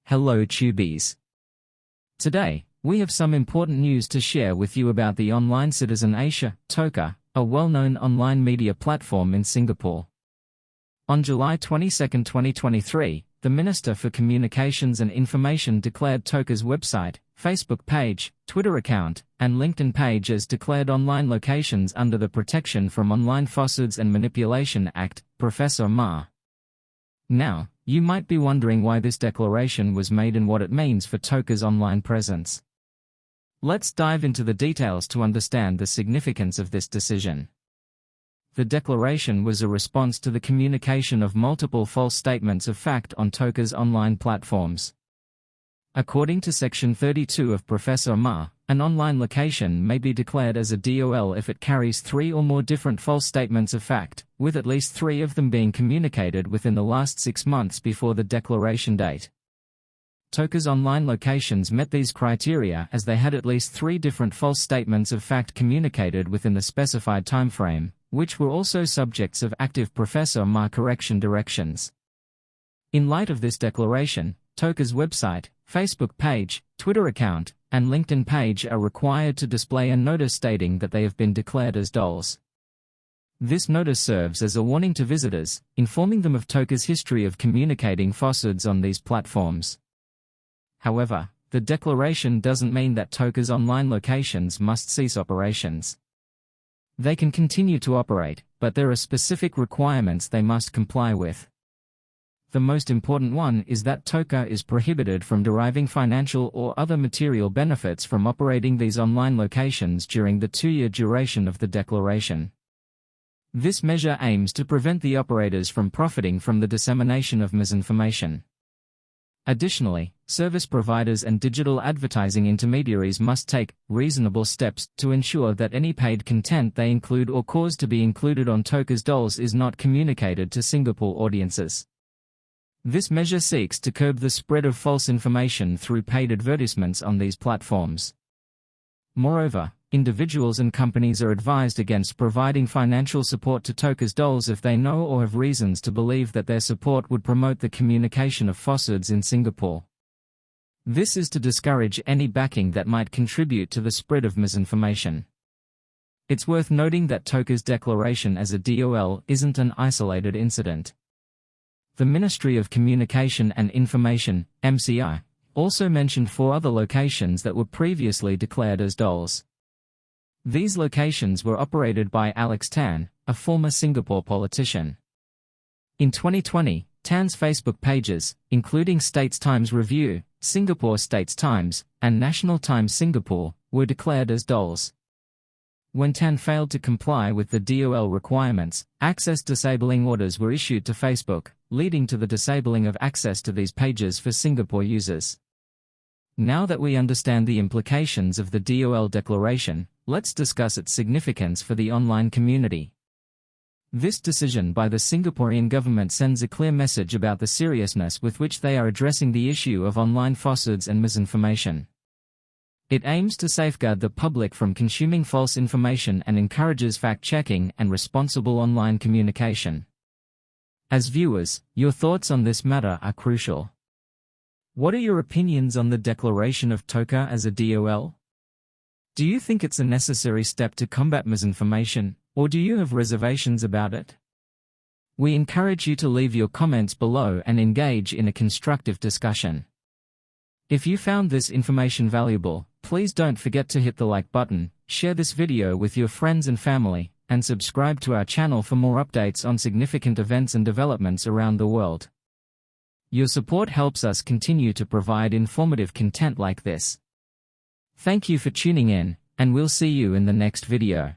Hello Tubies. Today, we have some important news to share with you about the online citizen Asia, TOCA, a well-known online media platform in Singapore. On July 22, 2023, the Minister for Communications and Information declared TOCA's website, Facebook page, Twitter account, and LinkedIn page as declared online locations under the Protection from Online Falsehoods and Manipulation Act, POFMA. Now, you might be wondering why this declaration was made and what it means for TOCA's online presence. Let's dive into the details to understand the significance of this decision. The declaration was a response to the communication of multiple false statements of fact on TOCA's online platforms. According to Section 32 of POFMA, an online location may be declared as a DOL if it carries 3 or more different false statements of fact, with at least 3 of them being communicated within the last 6 months before the declaration date. TOCA's online locations met these criteria as they had at least 3 different false statements of fact communicated within the specified timeframe, which were also subjects of active POFMA correction directions. In light of this declaration, TOCA's website, Facebook page, Twitter account, and LinkedIn page are required to display a notice stating that they have been declared as DOLs. This notice serves as a warning to visitors, informing them of TOCA's history of communicating falsehoods on these platforms. However, the declaration doesn't mean that TOCA's online locations must cease operations. They can continue to operate, but there are specific requirements they must comply with. The most important one is that TOCA is prohibited from deriving financial or other material benefits from operating these online locations during the 2-year duration of the declaration. This measure aims to prevent the operators from profiting from the dissemination of misinformation. Additionally, service providers and digital advertising intermediaries must take reasonable steps to ensure that any paid content they include or cause to be included on TOCA's DOLs is not communicated to Singapore audiences. This measure seeks to curb the spread of false information through paid advertisements on these platforms. Moreover, individuals and companies are advised against providing financial support to TOCA's DOLs if they know or have reasons to believe that their support would promote the communication of falsehoods in Singapore. This is to discourage any backing that might contribute to the spread of misinformation. It's worth noting that TOCA's declaration as a DOL isn't an isolated incident. The Ministry of Communication and Information, MCI, also mentioned 4 other locations that were previously declared as DOLs. These locations were operated by Alex Tan, a former Singapore politician. In 2020, Tan's Facebook pages, including Straits Times Review, Singapore Straits Times, and National Times Singapore, were declared as DOLs. When Tan failed to comply with the DOL requirements, access disabling orders were issued to Facebook, leading to the disabling of access to these pages for Singapore users. Now that we understand the implications of the DOL declaration, let's discuss its significance for the online community. This decision by the Singaporean government sends a clear message about the seriousness with which they are addressing the issue of online falsehoods and misinformation. It aims to safeguard the public from consuming false information and encourages fact-checking and responsible online communication. As viewers, your thoughts on this matter are crucial. What are your opinions on the declaration of TOCA as a DOL? Do you think it's a necessary step to combat misinformation, or do you have reservations about it? We encourage you to leave your comments below and engage in a constructive discussion. If you found this information valuable, please don't forget to hit the like button, share this video with your friends and family, and subscribe to our channel for more updates on significant events and developments around the world. Your support helps us continue to provide informative content like this. Thank you for tuning in, and we'll see you in the next video.